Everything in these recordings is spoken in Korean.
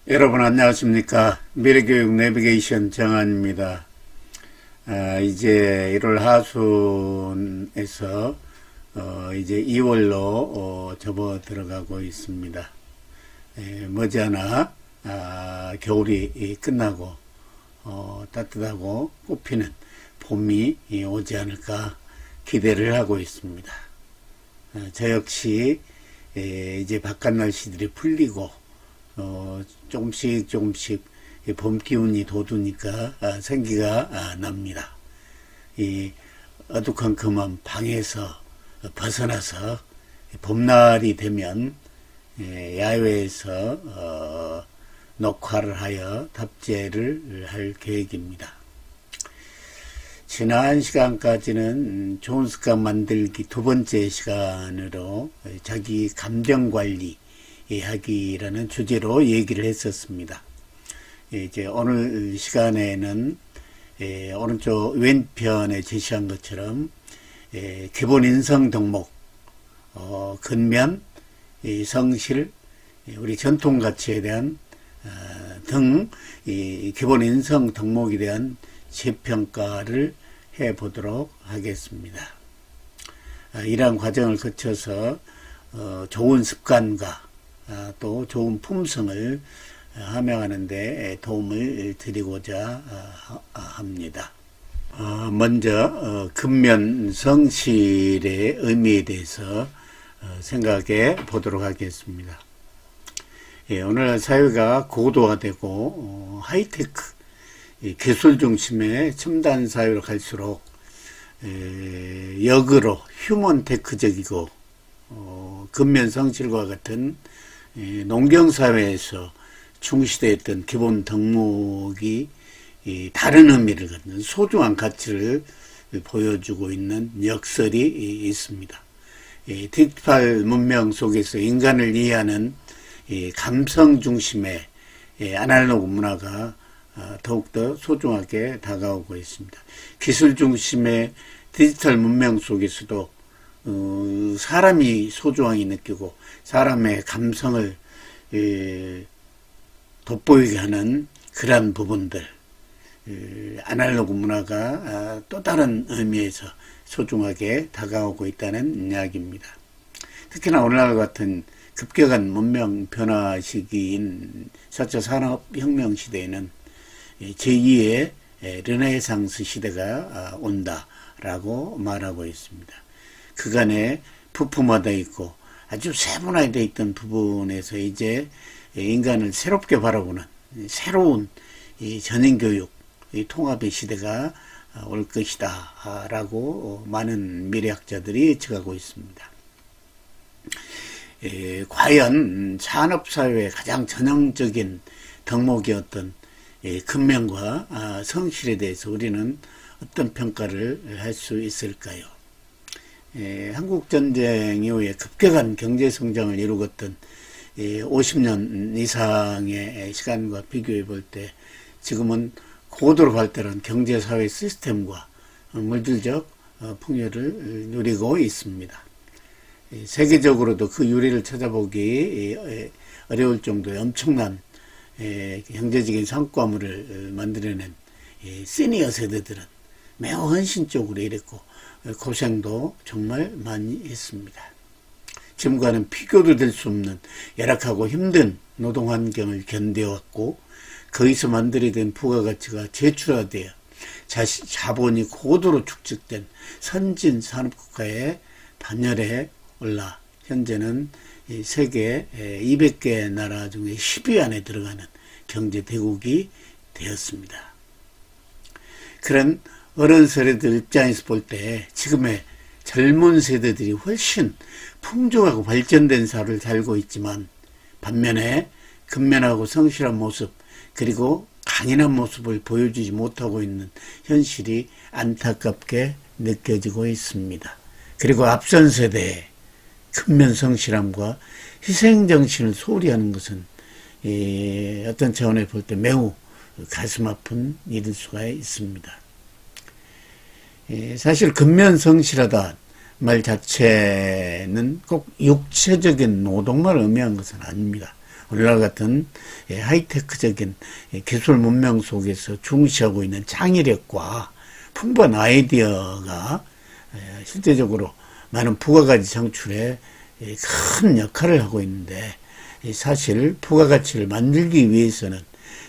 여러분 안녕하십니까. 미래교육 내비게이션 정한입니다. 이제 1월 하순에서 이제 2월로 접어 들어가고 있습니다. 머지않아 겨울이 끝나고 따뜻하고 꽃피는 봄이 오지 않을까 기대를 하고 있습니다. 저 역시 이제 바깥 날씨들이 풀리고 조금씩 봄 기운이 돋으니까 생기가 납니다. 이 어두컴컴한 방에서 벗어나서 봄날이 되면 야외에서 녹화를 하여 답제를 할 계획입니다. 지난 시간까지는 좋은 습관 만들기 두 번째 시간으로 자기 감정관리 하기라는 주제로 얘기를 했었습니다. 이제 오늘 시간에는 오른쪽 왼편에 제시한 것처럼 기본 인성 덕목, 근면, 성실, 우리 전통 가치에 대한 등 기본 인성 덕목에 대한 재평가를 해 보도록 하겠습니다. 이러한 과정을 거쳐서 좋은 습관과 또 좋은 품성을 함양하는 데 도움을 드리고자 합니다. 먼저 근면 성실의 의미에 대해서 생각해 보도록 하겠습니다. 오늘날 사회가 고도화되고 하이테크 기술 중심의 첨단 사회로 갈수록 역으로 휴먼 테크적이고 근면 성실과 같은 농경사회에서 중시되었던 기본 덕목이 다른 의미를 갖는 소중한 가치를 보여주고 있는 역설이 있습니다. 디지털 문명 속에서 인간을 이해하는 감성 중심의 아날로그 문화가 더욱더 소중하게 다가오고 있습니다. 기술 중심의 디지털 문명 속에서도 사람이 소중하게 느끼고 사람의 감성을 돋보이게 하는 그러한 부분들, 아날로그 문화가 또 다른 의미에서 소중하게 다가오고 있다는 이야기입니다. 특히나 오늘날 같은 급격한 문명 변화 시기인 4차 산업혁명 시대에는 제2의 르네상스 시대가 온다라고 말하고 있습니다. 그간에 부품화되어 있고 아주 세분화되어 있던 부분에서 이제 인간을 새롭게 바라보는 새로운 전인교육, 통합의 시대가 올 것이다 라고 많은 미래학자들이 예측하고 있습니다. 과연 산업사회의 가장 전형적인 덕목이었던 근면과 성실에 대해서 우리는 어떤 평가를 할 수 있을까요? 한국전쟁 이후에 급격한 경제성장을 이루었던 50년 이상의 시간과 비교해 볼 때 지금은 고도로 발달한 경제사회 시스템과 물질적 풍요를 누리고 있습니다. 세계적으로도 그 유래를 찾아보기 어려울 정도의 엄청난 경제적인 성과물을 만들어낸 시니어 세대들은 매우 헌신적으로 일했고 고생도 정말 많이 했습니다. 지금과는 비교도 될 수 없는 열악하고 힘든 노동환경을 견뎌왔고 거기서 만들어진 부가가치가 재출하되어 자본이 고도로 축적된 선진 산업국가의 반열에 올라 현재는 세계 200개 나라 중에 10위 안에 들어가는 경제대국이 되었습니다. 그런 어른 세대들 입장에서 볼 때 지금의 젊은 세대들이 훨씬 풍족하고 발전된 삶을 살고 있지만 반면에 근면하고 성실한 모습 그리고 강인한 모습을 보여주지 못하고 있는 현실이 안타깝게 느껴지고 있습니다. 그리고 앞선 세대의 근면 성실함과 희생정신을 소홀히 하는 것은 어떤 차원에 볼 때 매우 가슴 아픈 일일 수가 있습니다. 사실 근면 성실하다 말 자체는 꼭 육체적인 노동만 의미한 것은 아닙니다. 우리나라 같은 하이테크적인 기술 문명 속에서 중시하고 있는 창의력과 풍부한 아이디어가 실제적으로 많은 부가가치 창출에 큰 역할을 하고 있는데, 사실 부가가치를 만들기 위해서는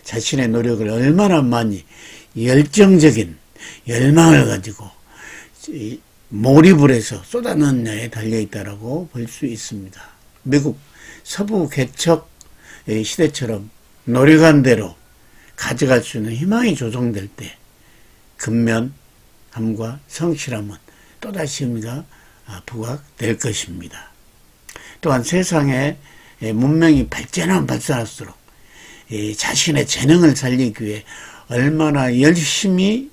자신의 노력을 얼마나 많이 열정적인 열망을 가지고 몰입을 해서 쏟아넣느냐에 달려있다라고 볼 수 있습니다. 미국 서부 개척 시대처럼 노력한 대로 가져갈 수 있는 희망이 조성될 때 근면함과 성실함은 또다시 의미가 부각될 것입니다. 또한 세상에 문명이 발전하면 발전할수록 자신의 재능을 살리기 위해 얼마나 열심히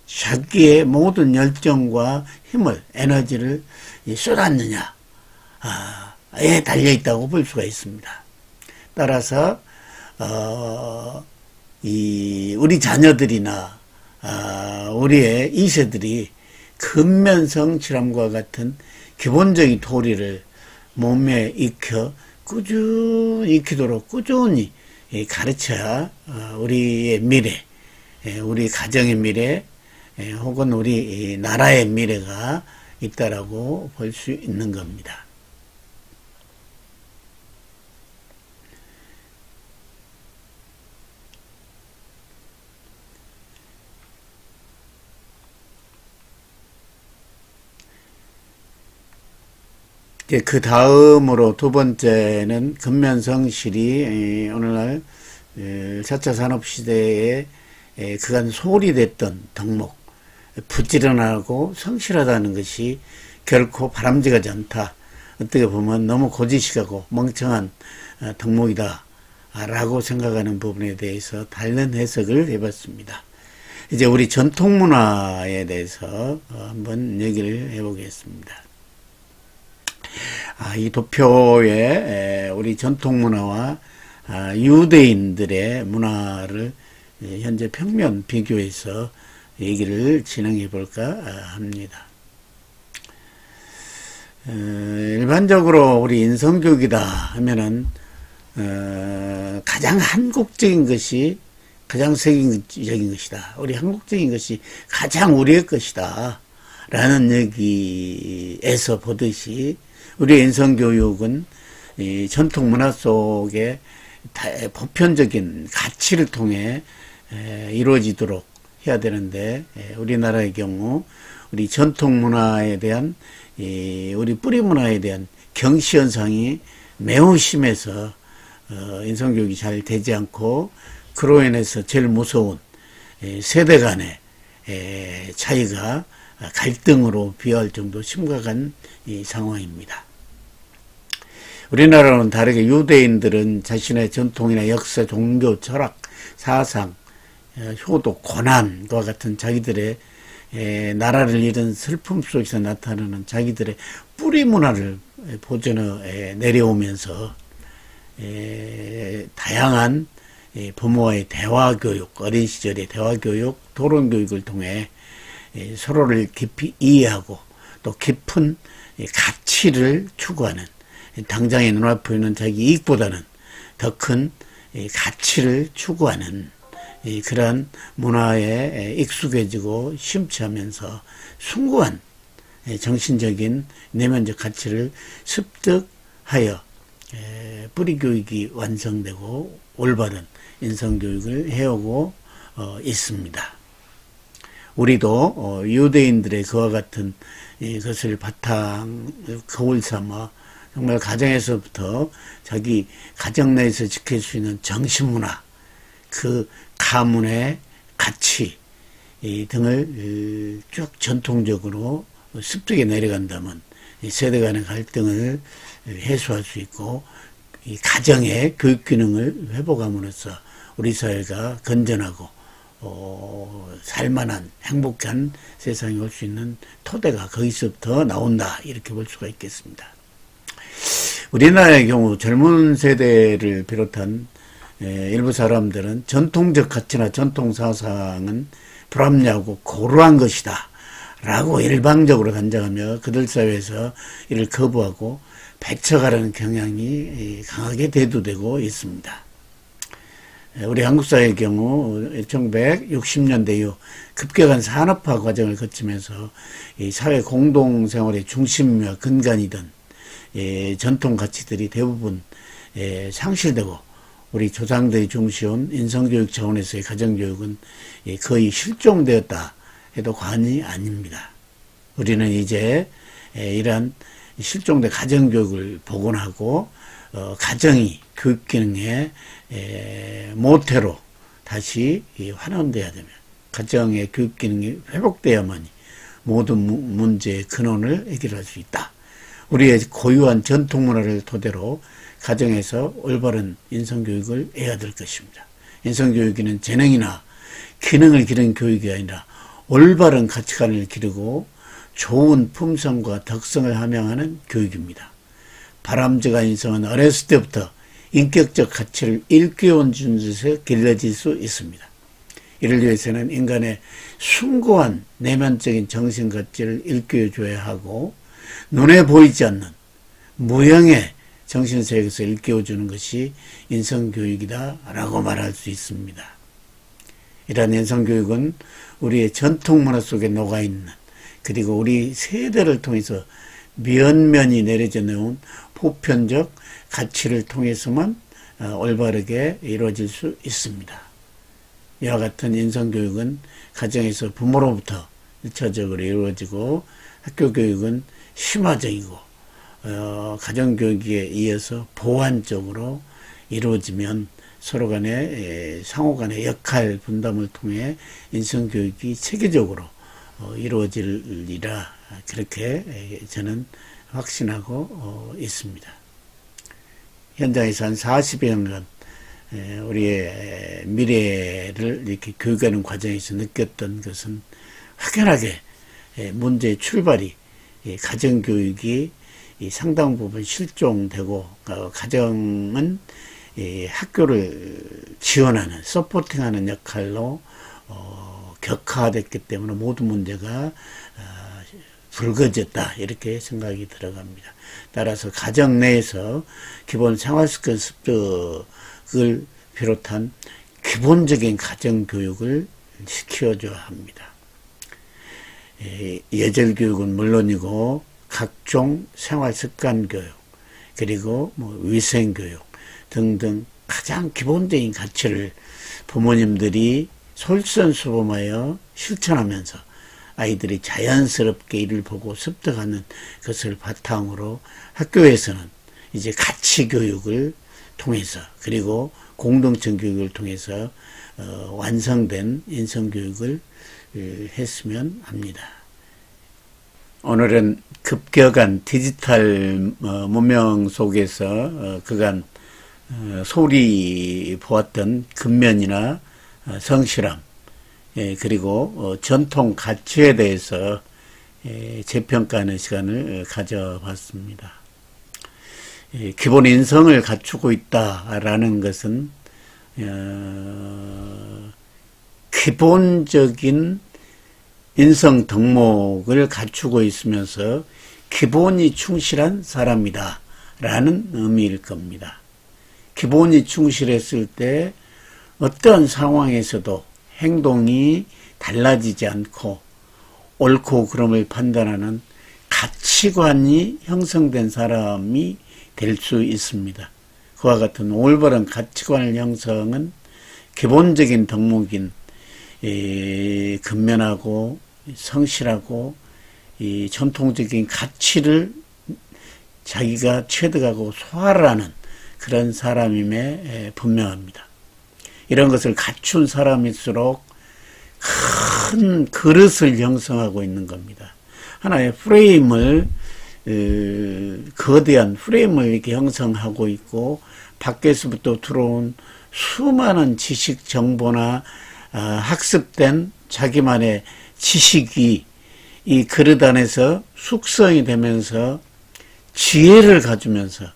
자기의 모든 열정과 힘을, 에너지를 쏟았느냐에 달려있다고 볼 수가 있습니다. 따라서 우리 자녀들이나 우리의 2세들이 근면성실함과 같은 기본적인 도리를 몸에 익혀 꾸준히 익히도록 꾸준히 가르쳐야 우리의 미래, 우리 가정의 미래, 혹은 우리 나라의 미래가 있다라고 볼 수 있는 겁니다. 그 다음으로 두 번째는 근면성실이 오늘날 4차 산업시대에 그간 소홀히 됐던 덕목, 부지런하고 성실하다는 것이 결코 바람직하지 않다. 어떻게 보면 너무 고지식하고 멍청한 덕목이다 라고 생각하는 부분에 대해서 다른 해석을 해봤습니다. 이제 우리 전통문화에 대해서 한번 얘기를 해보겠습니다. 이 도표에 우리 전통문화와 유대인들의 문화를 현재 평면 비교해서 얘기를 진행해 볼까 합니다. 일반적으로 우리 인성교육이다 하면은 가장 한국적인 것이 가장 세계적인 것이다. 우리 한국적인 것이 가장 우리의 것이다 라는 얘기에서 보듯이 우리의 인성교육은 이 전통문화 속에 보편적인 가치를 통해 이루어지도록 해야 되는데, 우리나라의 경우 우리 전통문화에 대한 우리 뿌리문화에 대한 경시현상이 매우 심해서 인성교육이 잘 되지 않고, 그로 인해서 제일 무서운 세대 간의 차이가 갈등으로 비화할 정도 심각한 상황입니다. 우리나라는 다르게 유대인들은 자신의 전통이나 역사, 종교, 철학, 사상, 효도, 고난과 같은 자기들의 나라를 잃은 슬픔 속에서 나타나는 자기들의 뿌리 문화를 보존해 내려오면서 다양한 부모와의 대화교육, 어린 시절의 대화교육, 토론교육을 통해 서로를 깊이 이해하고 또 깊은 가치를 추구하는, 당장의 눈앞에 있는 자기 이익보다는 더 큰 가치를 추구하는 그러한 문화에 익숙해지고 심취하면서 숭고한 정신적인 내면적 가치를 습득하여 뿌리교육이 완성되고 올바른 인성교육을 해오고 있습니다. 우리도 유대인들의 그와 같은 것을 바탕 거울 삼아 정말 가정에서부터 자기 가정 내에서 지킬 수 있는 정신문화, 그 가문의 가치 등을 쭉 전통적으로 습득해 내려간다면 세대 간의 갈등을 해소할 수 있고, 이 가정의 교육 기능을 회복함으로써 우리 사회가 건전하고 살만한 행복한 세상이 올 수 있는 토대가 거기서부터 나온다, 이렇게 볼 수가 있겠습니다. 우리나라의 경우 젊은 세대를 비롯한 일부 사람들은 전통적 가치나 전통 사상은 불합리하고 고루한 것이다 라고 일방적으로 단정하며 그들 사회에서 이를 거부하고 배척하려는 경향이 강하게 대두되고 있습니다. 우리 한국 사회의 경우 1960년대 이후 급격한 산업화 과정을 거치면서 이 사회 공동생활의 중심과 근간이던 전통 가치들이 대부분 상실되고 우리 조상들이 중시온 인성교육 차원에서의 가정교육은 거의 실종되었다 해도 과언이 아닙니다. 우리는 이제 이러한 실종된 가정교육을 복원하고 가정이 교육기능의 모태로 다시 환원돼야 되면 가정의 교육기능이 회복돼야만이 모든 문제의 근원을 해결할 수 있다. 우리의 고유한 전통문화를 토대로 가정에서 올바른 인성교육을 해야 될 것입니다. 인성교육에는 재능이나 기능을 기르는 교육이 아니라 올바른 가치관을 기르고 좋은 품성과 덕성을 함양하는 교육입니다. 바람직한 인성은 어렸을 때부터 인격적 가치를 일깨운 준에서 길러질 수 있습니다. 이를 위해서는 인간의 숭고한 내면적인 정신가치를 일깨워줘야 하고 눈에 보이지 않는 무형의 정신세계에서 일깨워주는 것이 인성교육이다라고 말할 수 있습니다. 이러한 인성교육은 우리의 전통문화 속에 녹아있는 그리고 우리 세대를 통해서 면면이 내려져 내온 보편적 가치를 통해서만 올바르게 이루어질 수 있습니다. 이와 같은 인성교육은 가정에서 부모로부터 1차적으로 이루어지고 학교교육은 심화적이고 가정교육에 이어서 보완적으로 이루어지면 서로 간의 상호 간의 역할 분담을 통해 인성교육이 체계적으로 이루어지리라 그렇게 저는 확신하고 있습니다. 현장에서 한 40여 년간 우리의 미래를 이렇게 교육하는 과정에서 느꼈던 것은 확연하게 문제의 출발이 가정교육이 상당 부분 실종되고 가정은 학교를 지원하는 서포팅하는 역할로 격화됐기 때문에 모든 문제가 불거졌다 이렇게 생각이 들어갑니다. 따라서 가정 내에서 기본 생활습관 습득을 비롯한 기본적인 가정교육을 시켜줘야 합니다. 예절교육은 물론이고 각종 생활습관교육 그리고 위생교육 등등 가장 기본적인 가치를 부모님들이 솔선수범하여 실천하면서 아이들이 자연스럽게 이를 보고 습득하는 것을 바탕으로 학교에서는 이제 가치교육을 통해서 그리고 공동체 교육을 통해서 완성된 인성교육을 했으면 합니다. 오늘은 급격한 디지털 문명 속에서 그간 소홀히 보았던 근면이나 성실함 그리고 전통 가치에 대해서 재평가하는 시간을 가져봤습니다. 기본 인성을 갖추고 있다라는 것은 기본적인 인성 덕목을 갖추고 있으면서 기본이 충실한 사람이다 라는 의미일 겁니다. 기본이 충실했을 때 어떤 상황에서도 행동이 달라지지 않고 옳고 그름을 판단하는 가치관이 형성된 사람이 될 수 있습니다. 그와 같은 올바른 가치관을 형성은 기본적인 덕목인 근면하고 성실하고 이 전통적인 가치를 자기가 체득하고 소화를 하는 그런 사람임에 분명합니다. 이런 것을 갖춘 사람일수록 큰 그릇을 형성하고 있는 겁니다. 하나의 프레임을 거대한 프레임을 이렇게 형성하고 있고 밖에서부터 들어온 수많은 지식 정보나 학습된 자기만의 지식이 이 그릇 안에서 숙성이 되면서 지혜를 가지면서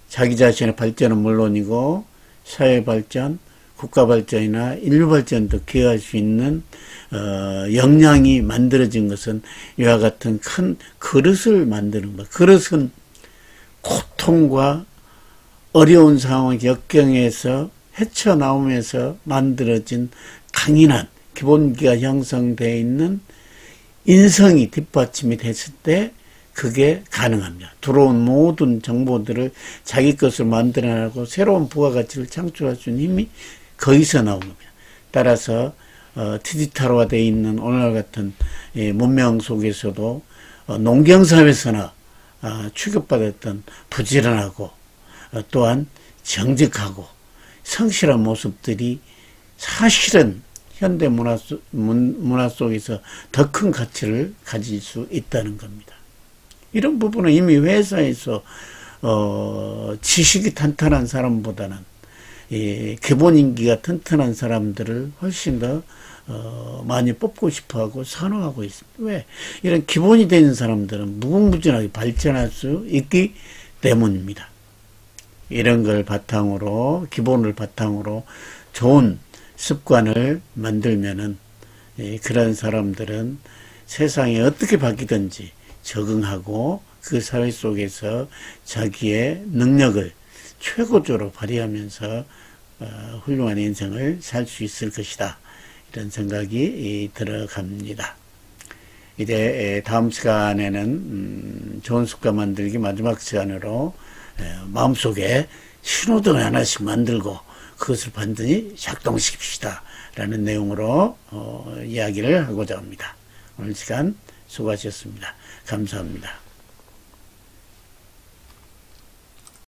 자기 자신의 발전은 물론이고 사회 발전, 국가 발전이나 인류 발전도 기여할 수 있는 역량이 만들어진 것은 이와 같은 큰 그릇을 만드는 것. 그릇은 고통과 어려운 상황 역경에서 헤쳐나오면서 만들어진 강인한 기본기가 형성되어 있는 인성이 뒷받침이 됐을 때 그게 가능합니다. 들어온 모든 정보들을 자기 것으로 만들어내고 새로운 부가가치를 창출할 수 있는 힘이 거기서 나오는 겁니다. 따라서 디지털화되어 있는 오늘날 같은 문명 속에서도 농경사회에서나 취급받았던 부지런하고 또한 정직하고 성실한 모습들이 사실은 현대 문화 속에서 더 큰 가치를 가질 수 있다는 겁니다. 이런 부분은 이미 회사에서 지식이 탄탄한 사람보다는 기본인기가 튼튼한 사람들을 훨씬 더 많이 뽑고 싶어하고 선호하고 있습니다. 왜? 이런 기본이 되는 사람들은 무궁무진하게 발전할 수 있기 때문입니다. 이런 걸 바탕으로, 기본을 바탕으로 좋은 습관을 만들면은 그런 사람들은 세상이 어떻게 바뀌든지 적응하고 그 사회 속에서 자기의 능력을 최고조로 발휘하면서 훌륭한 인생을 살 수 있을 것이다. 이런 생각이 들어갑니다. 이제 다음 시간에는 좋은 습관 만들기 마지막 시간으로 마음속에 신호등 하나씩 만들고 그것을 반드시 작동시킵시다 라는 내용으로 이야기를 하고자 합니다. 오늘 시간 수고하셨습니다. 감사합니다.